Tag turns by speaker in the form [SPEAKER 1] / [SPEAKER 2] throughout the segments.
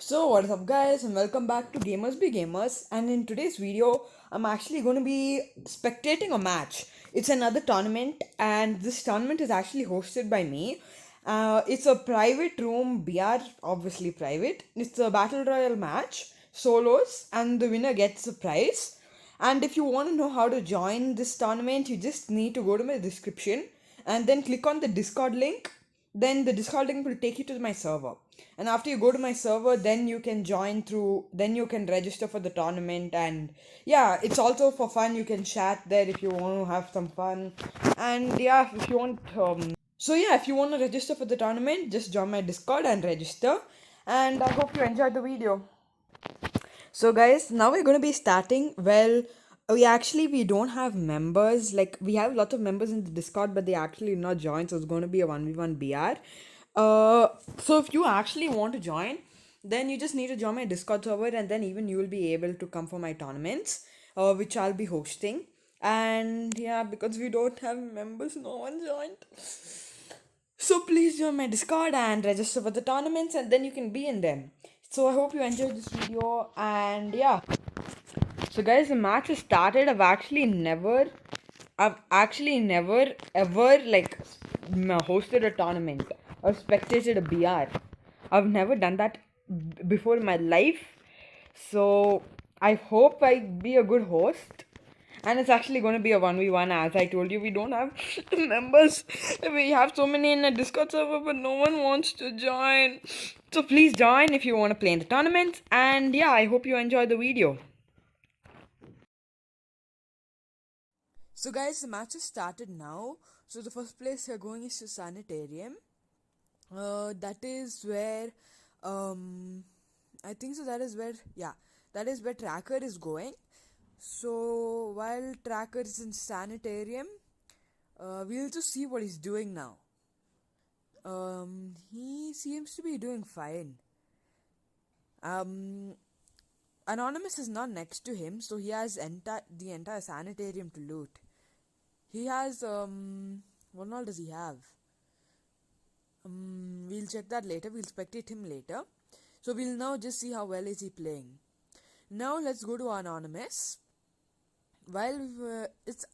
[SPEAKER 1] So what is up guys and welcome back to Gamers Be Gamers, and in today's video I'm actually going to be spectating a match. It's another tournament and this tournament is actually hosted by me. It's a private room BR, obviously private. It's a battle royale match, solos, and the winner gets a prize. And if you want to know how to join this tournament, you just need to go to my description and then click on the Discord link. Then the Discord link will take you to my server. And after you go to my server, then you can join through, then you can register for the tournament. And yeah, it's also for fun. You can chat there if you want to have some fun. And yeah, if you want, if you want to register for the tournament, just join my Discord and register. And I hope you enjoyed the video. So guys, now we're going to be starting. Well, we don't have members. Like we have lots of members in the Discord, but they actually not joined. So it's going to be a 1v1 BR. So if you actually want to join, then you just need to join my Discord server, and then even you will be able to come for my tournaments, which I'll be hosting. And yeah, because we don't have members, no one joined. So please join my Discord and register for the tournaments, and then you can be in them. So I hope you enjoyed this video, and yeah. So guys, the match has started. I've actually never ever hosted a tournament or spectated a BR. I've never done that before in my life. So I hope I be a good host. And it's actually going to be a 1v1. As I told you, we don't have members. We have so many in the Discord server, but no one wants to join. So please join if you want to play in the tournaments. And yeah, I hope you enjoy the video. So guys, the match has started now. So the first place we're going is to Sanitarium. That is where I think so that is where Tracker is going. So while Tracker is in Sanitarium, we'll just see what he's doing now. He seems to be doing fine. Anonymous is not next to him, so he has the entire Sanitarium to loot. He has what all does he have? We'll check that later. We'll spectate him later. So we'll now just see how well is he playing. Now let's go to Anonymous. This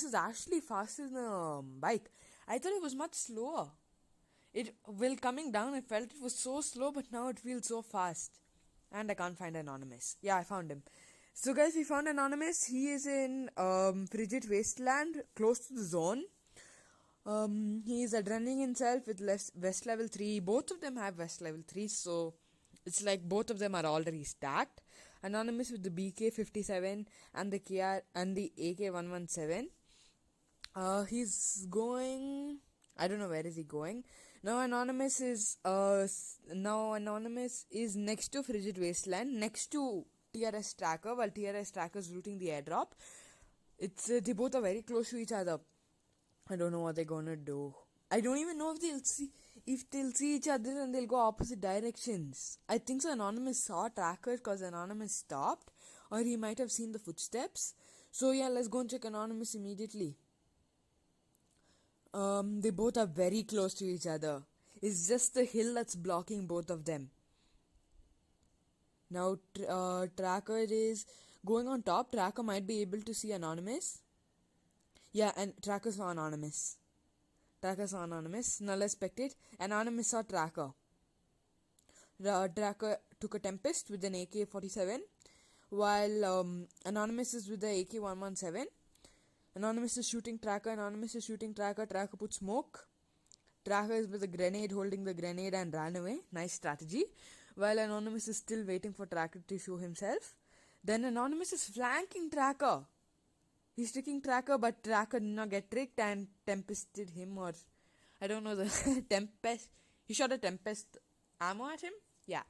[SPEAKER 1] is actually faster than a bike. I thought it was much slower. Coming down, I felt it was so slow, but now it feels so fast. And I can't find Anonymous. Yeah, I found him. So guys, we found Anonymous. He is in Frigid Wasteland, close to the zone. He is adrenaling himself with West level 3. Both of them have West level 3, so it's like both of them are already stacked. Anonymous with the BK57 and the KR and the AK117. He's going. I don't know where is he going. Now Anonymous is next to Frigid Wasteland, next to TRS Tracker, while TRS Tracker is looting the airdrop. They both are very close to each other. I don't know what they're gonna do. I don't even know if they'll see each other and they'll go opposite directions. I think so Anonymous saw Tracker because Anonymous stopped, or he might have seen the footsteps. So yeah, let's go and check Anonymous immediately. They both are very close to each other. It's just the hill that's blocking both of them. Now Tracker is going on top. Tracker might be able to see Anonymous. Yeah, and Tracker saw Anonymous. Now let's spectate. Anonymous saw Tracker. Tracker took a Tempest with an AK-47, while Anonymous is with the AK-117. Anonymous is shooting Tracker. Tracker put smoke. Tracker is with a grenade, holding the grenade and ran away. Nice strategy. While Anonymous is still waiting for Tracker to show himself. Then Anonymous is flanking Tracker. He's tricking Tracker, but Tracker did not get tricked and Tempested him, or I don't know, the Tempest. He shot a Tempest ammo at him. Yeah.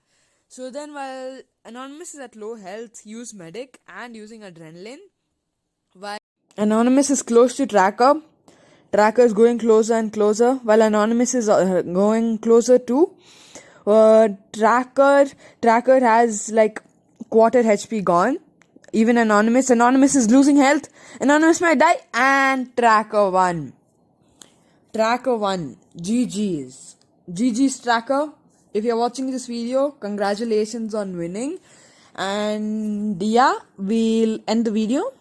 [SPEAKER 1] So then while Anonymous is at low health, use medic and using adrenaline. While Anonymous is close to Tracker. Tracker is going closer and closer, while Anonymous is going closer too. Tracker has like quarter HP gone. Even Anonymous is losing health. Anonymous might die, and Tracker won. GG's Tracker. If you're watching this video, congratulations on winning. And yeah, we'll end the video.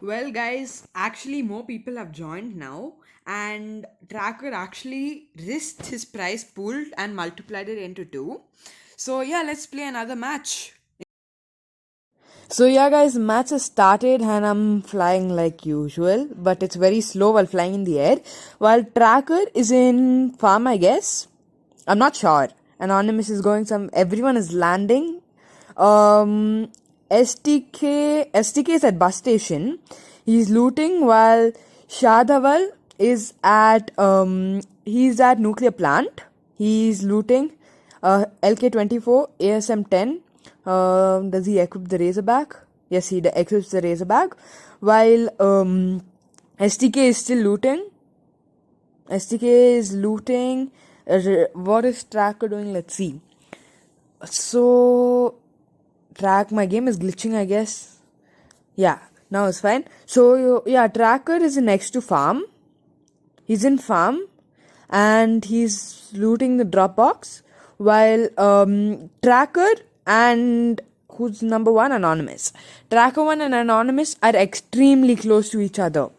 [SPEAKER 1] Well, guys, actually, more people have joined now, and Tracker actually risked his prize pool and multiplied it into two. So, yeah, let's play another match. So, yeah, guys, match has started, and I'm flying like usual, but it's very slow while flying in the air. While Tracker is in farm, I guess. I'm not sure. Anonymous is going some. Everyone is landing. Um, STK is at bus station. He's looting while Shadaval is he's at nuclear plant. He's looting. LK24 ASM 10. Does he equip the Razorback? Yes, he equips the Razorback. While STK is still looting. STK is looting. What is Tracker doing? Let's see. So, my game is glitching, I guess. Yeah, now it's fine. So, yeah, Tracker is next to farm. He's in farm and he's looting the Dropbox. While Tracker and who's number one? Anonymous. Tracker 1 and Anonymous are extremely close to each other.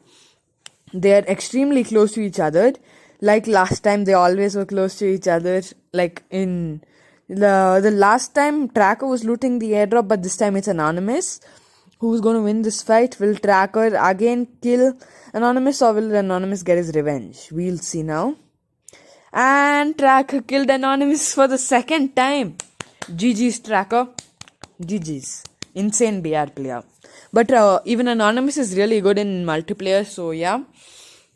[SPEAKER 1] They are extremely close to each other. Like last time, they always were close to each other. Like in the last time, Tracker was looting the airdrop, but this time it's Anonymous. Who's going to win this fight? Will Tracker again kill Anonymous, or will Anonymous get his revenge? We'll see now. And Tracker killed Anonymous for the second time. GG's, Tracker. GG's. Insane BR player. But even Anonymous is really good in multiplayer, so yeah.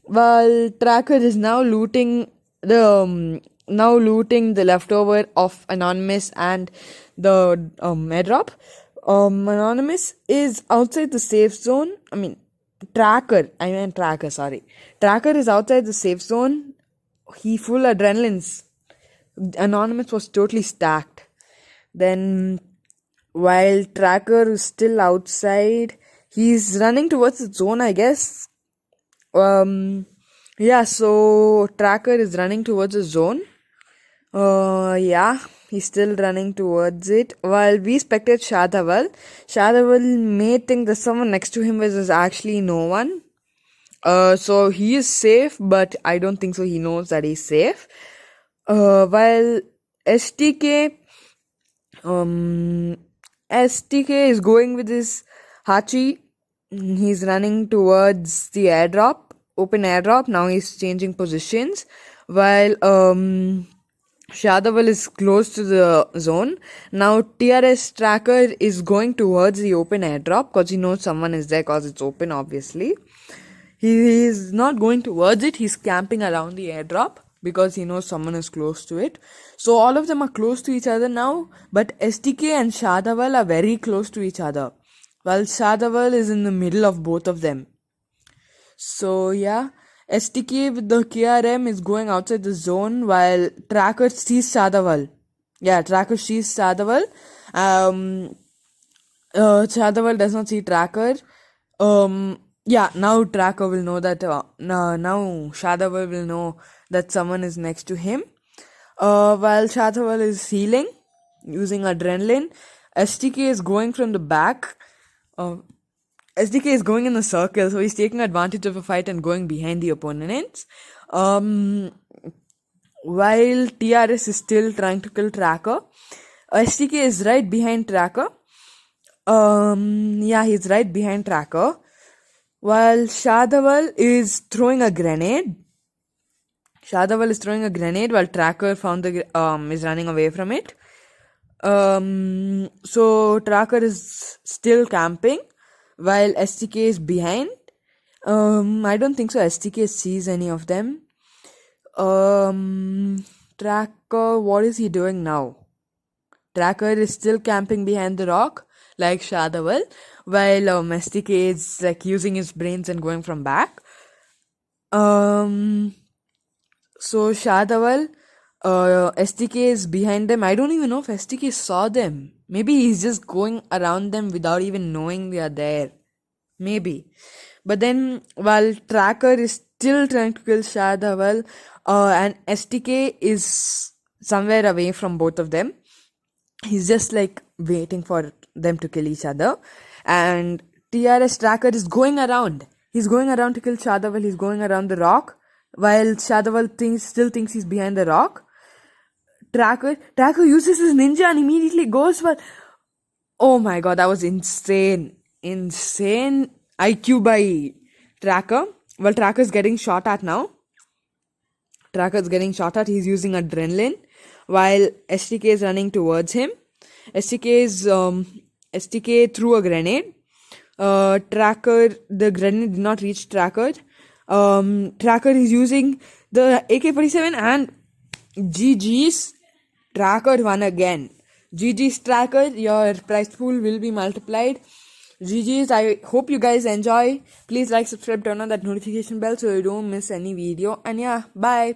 [SPEAKER 1] Well, Tracker is now looting the leftover of Anonymous and the airdrop. Anonymous is outside the safe zone. Tracker. Sorry. Tracker is outside the safe zone. He full adrenalines. Anonymous was totally stacked. Then, while Tracker is still outside, he's running towards the zone, I guess. Yeah, so Tracker is running towards the zone. Yeah, he's still running towards it. While we spectate Shadaval. Shadaval may think that someone next to him was actually no one. So he is safe, but I don't think so. He knows that he's safe. While STK is going with his Hachi. He's running towards the airdrop, open airdrop. Now he's changing positions. While Shadaval is close to the zone. Now TRS Tracker is going towards the open airdrop because he knows someone is there because it's open, obviously. He is not going towards it. He's camping around the airdrop because he knows someone is close to it. So all of them are close to each other now. But STK and Shadaval are very close to each other. While Shadaval is in the middle of both of them. So yeah. STK with the KRM is going outside the zone while Tracker sees Shadaval. Yeah, Tracker sees Shadaval. Shadaval does not see Tracker. Yeah, now Tracker will know that. Now Shadaval will know that someone is next to him. While Shadaval is healing using adrenaline, STK is going from the back. SDK is going in a circle, so he's taking advantage of a fight and going behind the opponents. While TRS is still trying to kill Tracker, SDK is right behind Tracker. Yeah, he's right behind Tracker. While Shadaval is throwing a grenade. Shadaval is throwing a grenade while Tracker is running away from it. So Tracker is still camping while STK is behind. I don't think so STK sees any of them. Tracker, what is he doing now? Tracker is still camping behind the rock like Shadaval, while STK is like using his brains and going from back. So Shadaval, STK is behind them. I don't even know if STK saw them. Maybe he's just going around them without even knowing they are there. Maybe. But then, while Tracker is still trying to kill Shadaval, and STK is somewhere away from both of them. He's just like waiting for them to kill each other. And TRS Tracker is going around. He's going around to kill Shadaval. He's going around the rock while Shadaval still thinks he's behind the rock. Tracker uses his ninja and immediately goes for. Oh my god, that was insane. Insane IQ by Tracker. Well, Tracker's getting shot at now. Tracker's getting shot at. He's using adrenaline while STK is running towards him. STK threw a grenade. The grenade did not reach Tracker. Tracker is using the AK-47 and GG's. Tracker won again. GG's Tracker, your prize pool will be multiplied. GG's, I hope you guys enjoy. Please like, subscribe, turn on that notification bell so you don't miss any video. And yeah, bye.